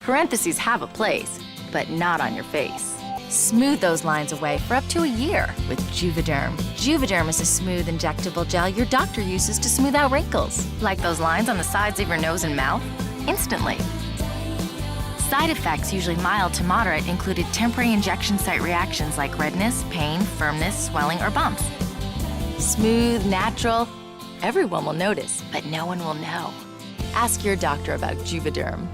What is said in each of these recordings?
Parentheses have a place, but not on your face. Smooth those lines away for up to a year with Juvederm. Juvederm is a smooth injectable gel your doctor uses to smooth out wrinkles, like those lines on the sides of your nose and mouth, instantly. Side effects, usually mild to moderate, included temporary injection site reactions like redness, pain, firmness, swelling, or bumps. Smooth, natural. Everyone will notice, but no one will know. Ask your doctor about Juvederm.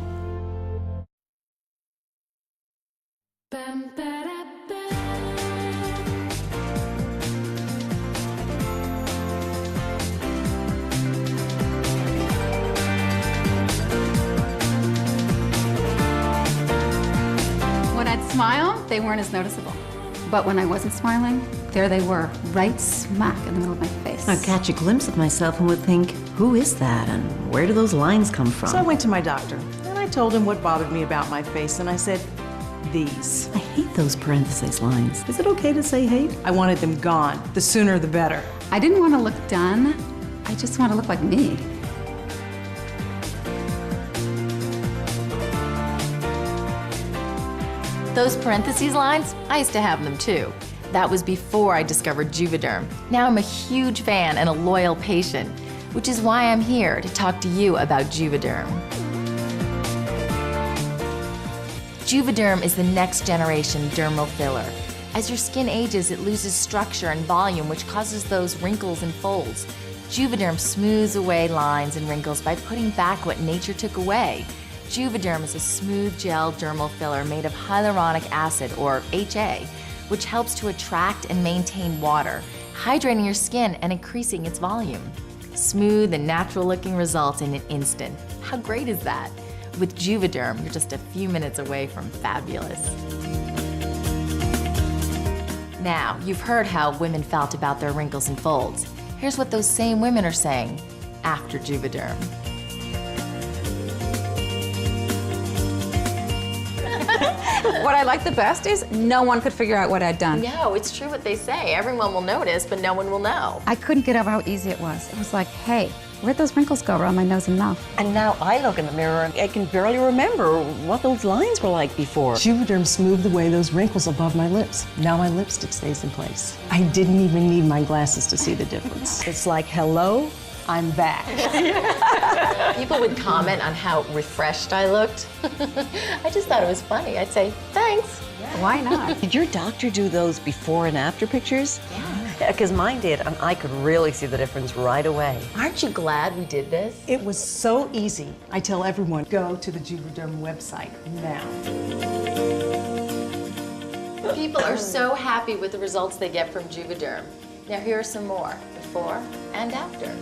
When I'd smile, they weren't as noticeable. But when I wasn't smiling, there they were, right smack in the middle of my face. I'd catch a glimpse of myself and would think, who is that and where do those lines come from? So I went to my doctor and I told him what bothered me about my face and I said, these. I hate those parentheses lines. Is it okay to say hate? I wanted them gone. The sooner the better. I didn't want to look done. I just want to look like me. Those parentheses lines, I used to have them too. That was before I discovered Juvederm. Now I'm a huge fan and a loyal patient, which is why I'm here to talk to you about Juvederm. Juvederm is the next generation dermal filler. As your skin ages, it loses structure and volume, which causes those wrinkles and folds. Juvederm smooths away lines and wrinkles by putting back what nature took away. Juvederm is a smooth gel dermal filler made of hyaluronic acid, or HA, which helps to attract and maintain water, hydrating your skin and increasing its volume. Smooth and natural-looking results in an instant. How great is that? With Juvederm, you're just a few minutes away from fabulous. Now, you've heard how women felt about their wrinkles and folds. Here's what those same women are saying after Juvederm. What I liked the best is no one could figure out what I'd done. No, it's true what they say. Everyone will notice, but no one will know. I couldn't get over how easy it was. It was like, hey, where'd those wrinkles go around my nose and mouth? And now I look in the mirror and I can barely remember what those lines were like before. Juvederm smoothed away those wrinkles above my lips. Now my lipstick stays in place. I didn't even need my glasses to see the difference. It's like, hello, I'm back. People would comment on how refreshed I looked. I just thought it was funny. I'd say, thanks. Why not? Did your doctor do those before and after pictures? Yeah. Because mine did, and I could really see the difference right away. Aren't you glad we did this? It was so easy. I tell everyone, go to the Juvederm website now. People are so happy with the results they get from Juvederm. Now here are some more, before and after.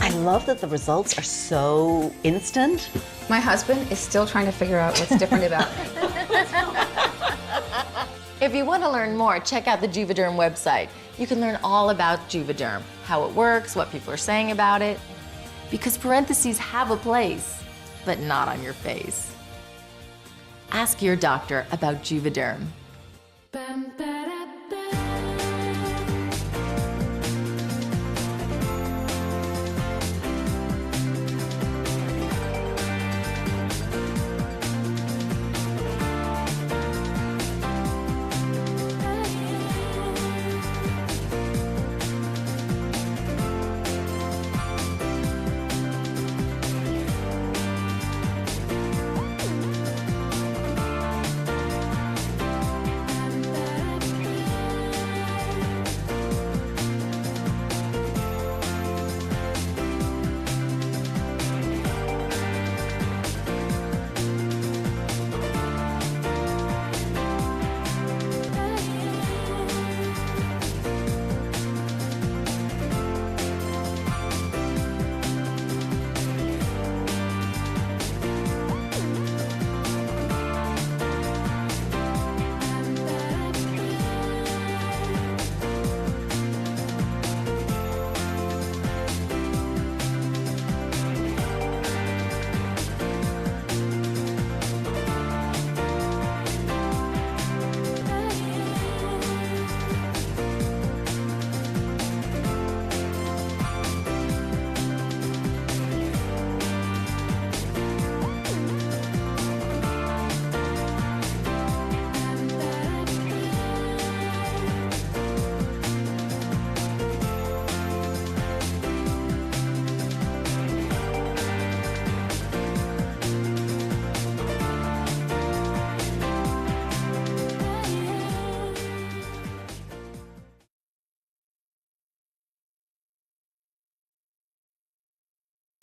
I love that the results are so instant. My husband is still trying to figure out what's different about me. If you want to learn more, check out the Juvederm website. You can learn all about Juvederm, how it works, what people are saying about it. Because parentheses have a place, but not on your face. Ask your doctor about Juvederm.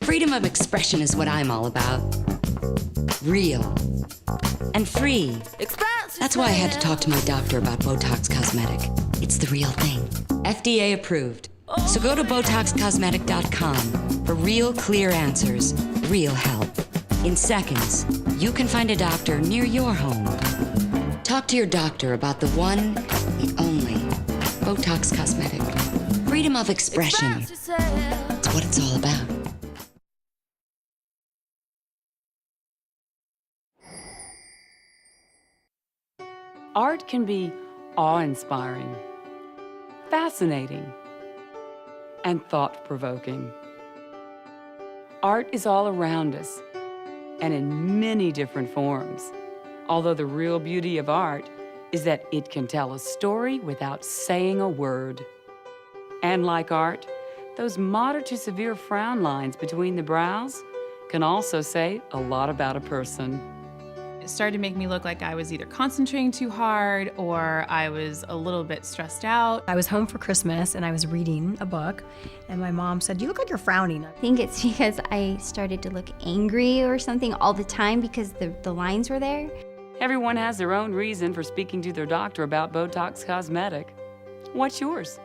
Freedom of expression is what I'm all about. Real. And free. That's why I had to talk to my doctor about BOTOX Cosmetic. It's the real thing. FDA approved. So go to BOTOXcosmetic.com for real clear answers, real help. In seconds, you can find a doctor near your home. Talk to your doctor about the one, the only, BOTOX Cosmetic. Freedom of expression. It's what it's all about. Art can be awe-inspiring, fascinating, and thought-provoking. Art is all around us and in many different forms, although the real beauty of art is that it can tell a story without saying a word. And like art, those moderate to severe frown lines between the brows can also say a lot about a person. It started to make me look like I was either concentrating too hard or I was a little bit stressed out. I was home for Christmas and I was reading a book and my mom said, "You look like you're frowning." I think it's because I started to look angry or something all the time because the lines were there. Everyone has their own reason for speaking to their doctor about BOTOX Cosmetic. What's yours?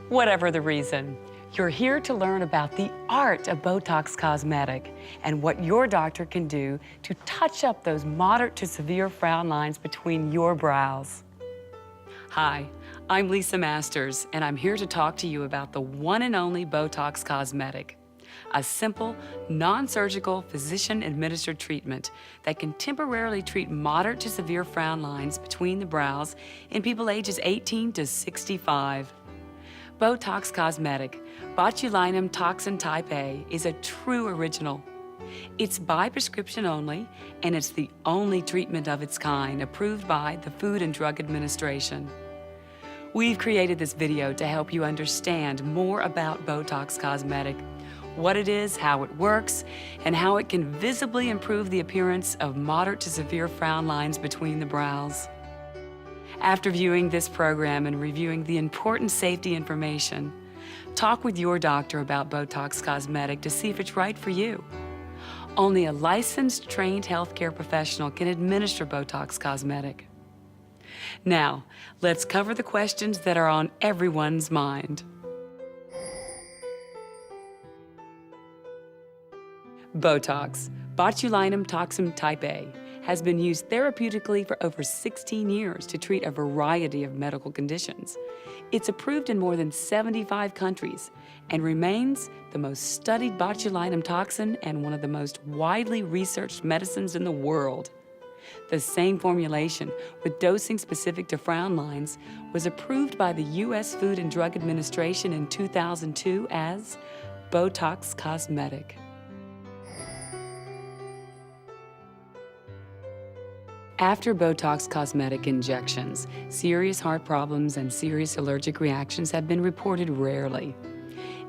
Whatever the reason, you're here to learn about the art of BOTOX Cosmetic and what your doctor can do to touch up those moderate to severe frown lines between your brows. Hi, I'm Lisa Masters, and I'm here to talk to you about the one and only BOTOX Cosmetic, a simple, non-surgical, physician-administered treatment that can temporarily treat moderate to severe frown lines between the brows in people ages 18 to 65. BOTOX Cosmetic, botulinum toxin type A, is a true original. It's by prescription only, and it's the only treatment of its kind approved by the Food and Drug Administration. We've created this video to help you understand more about BOTOX Cosmetic, what it is, how it works, and how it can visibly improve the appearance of moderate to severe frown lines between the brows. After viewing this program and reviewing the important safety information, talk with your doctor about BOTOX Cosmetic to see if it's right for you. Only a licensed, trained healthcare professional can administer BOTOX Cosmetic. Now, let's cover the questions that are on everyone's mind. BOTOX, botulinum toxin type A, has been used therapeutically for over 16 years to treat a variety of medical conditions. It's approved in more than 75 countries and remains the most studied botulinum toxin and one of the most widely researched medicines in the world. The same formulation, with dosing specific to frown lines, was approved by the U.S. Food and Drug Administration in 2002 as BOTOX Cosmetic. After BOTOX Cosmetic injections, serious heart problems and serious allergic reactions have been reported rarely.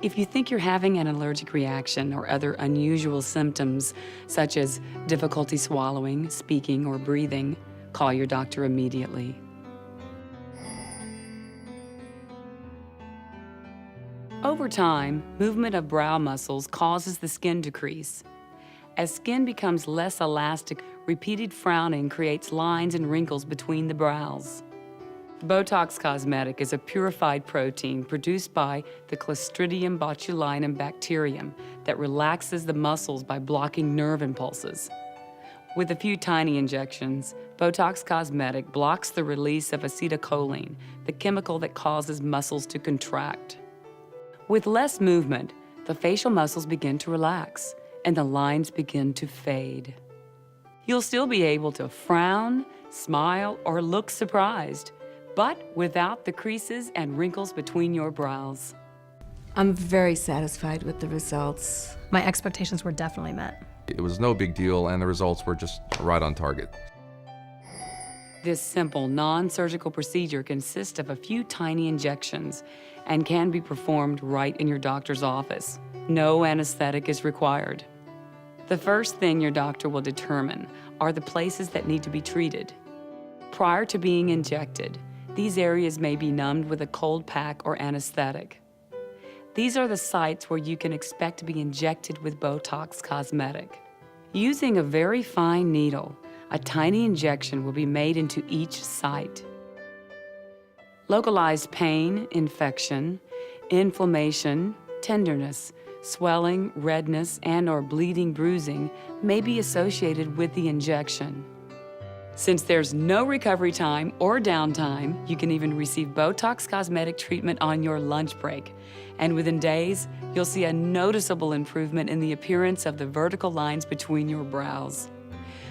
If you think you're having an allergic reaction or other unusual symptoms, such as difficulty swallowing, speaking, or breathing, call your doctor immediately. Over time, movement of brow muscles causes the skin to crease. As skin becomes less elastic, repeated frowning creates lines and wrinkles between the brows. BOTOX Cosmetic is a purified protein produced by the Clostridium botulinum bacterium that relaxes the muscles by blocking nerve impulses. With a few tiny injections, BOTOX Cosmetic blocks the release of acetylcholine, the chemical that causes muscles to contract. With less movement, the facial muscles begin to relax, and the lines begin to fade. You'll still be able to frown, smile, or look surprised, but without the creases and wrinkles between your brows. I'm very satisfied with the results. My expectations were definitely met. It was no big deal, and the results were just right on target. This simple, non-surgical procedure consists of a few tiny injections and can be performed right in your doctor's office. No anesthetic is required. The first thing your doctor will determine are the places that need to be treated. Prior to being injected, these areas may be numbed with a cold pack or anesthetic. These are the sites where you can expect to be injected with Botox Cosmetic. Using a very fine needle, a tiny injection will be made into each site. Localized pain, infection, inflammation, tenderness, swelling, redness, and/or bleeding, bruising may be associated with the injection. Since there's no recovery time or downtime, you can even receive Botox Cosmetic treatment on your lunch break. And within days, you'll see a noticeable improvement in the appearance of the vertical lines between your brows.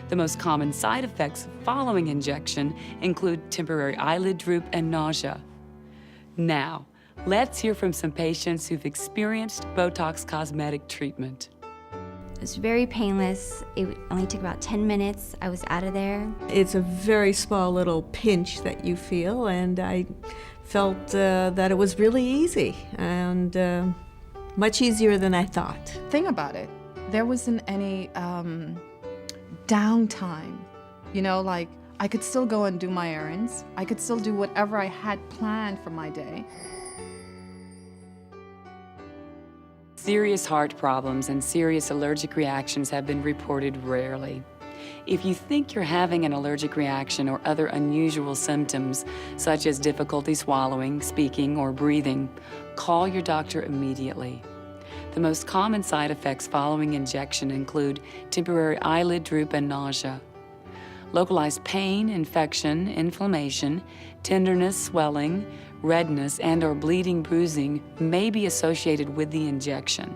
The most common side effects following injection include temporary eyelid droop and nausea. Now, let's hear from some patients who've experienced Botox Cosmetic treatment. It was very painless. It only took about 10 minutes. I was out of there. It's a very small little pinch that you feel, and I felt that it was really easy and much easier than I thought. Thing about it, there wasn't any downtime. You know, like I could still go and do my errands. I could still do whatever I had planned for my day. Serious heart problems and serious allergic reactions have been reported rarely. If you think you're having an allergic reaction or other unusual symptoms, such as difficulty swallowing, speaking, or breathing, call your doctor immediately. The most common side effects following injection include temporary eyelid droop and nausea. Localized pain, infection, inflammation, tenderness, swelling, redness, and/or bleeding, bruising may be associated with the injection.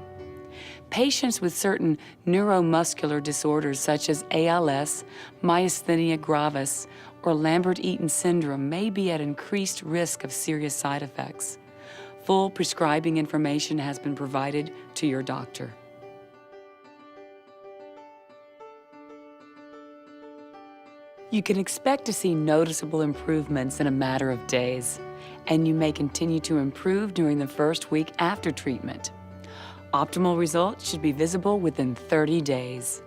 Patients with certain neuromuscular disorders such as ALS, myasthenia gravis, or Lambert-Eaton syndrome may be at increased risk of serious side effects. Full prescribing information has been provided to your doctor. You can expect to see noticeable improvements in a matter of days, and you may continue to improve during the first week after treatment. Optimal results should be visible within 30 days.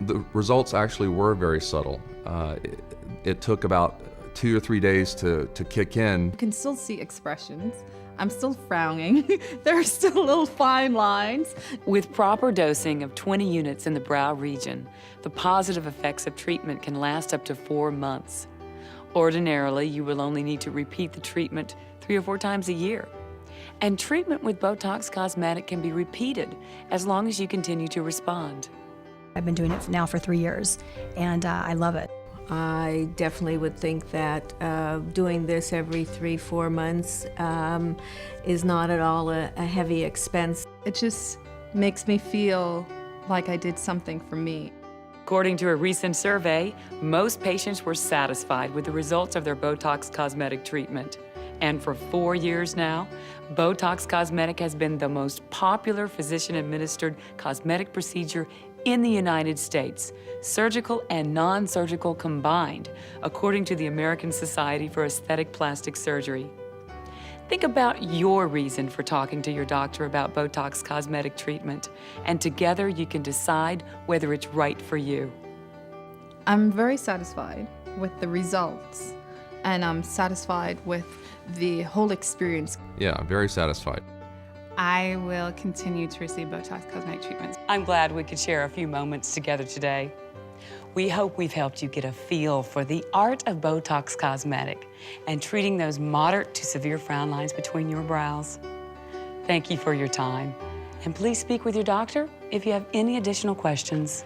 The results actually were very subtle. It took about 2 or 3 days to kick in. You can still see expressions. I'm still frowning. There are still little fine lines. With proper dosing of 20 units in the brow region, the positive effects of treatment can last up to 4 months. Ordinarily, you will only need to repeat the treatment 3 or 4 times a year. And treatment with Botox Cosmetic can be repeated as long as you continue to respond. I've been doing it now for 3 years, and I love it. I definitely would think that doing this every 3-4 months is not at all a heavy expense. It just makes me feel like I did something for me. According to a recent survey, most patients were satisfied with the results of their Botox Cosmetic treatment. And for 4 years now, Botox Cosmetic has been the most popular physician-administered cosmetic procedure in the United States, surgical and non-surgical combined, according to the American Society for Aesthetic Plastic Surgery. Think about your reason for talking to your doctor about Botox Cosmetic treatment, and together you can decide whether it's right for you. I'm very satisfied with the results, and I'm satisfied with the whole experience. Yeah, very satisfied. I will continue to receive Botox Cosmetic treatments. I'm glad we could share a few moments together today. We hope we've helped you get a feel for the art of Botox Cosmetic and treating those moderate to severe frown lines between your brows. Thank you for your time, and please speak with your doctor if you have any additional questions.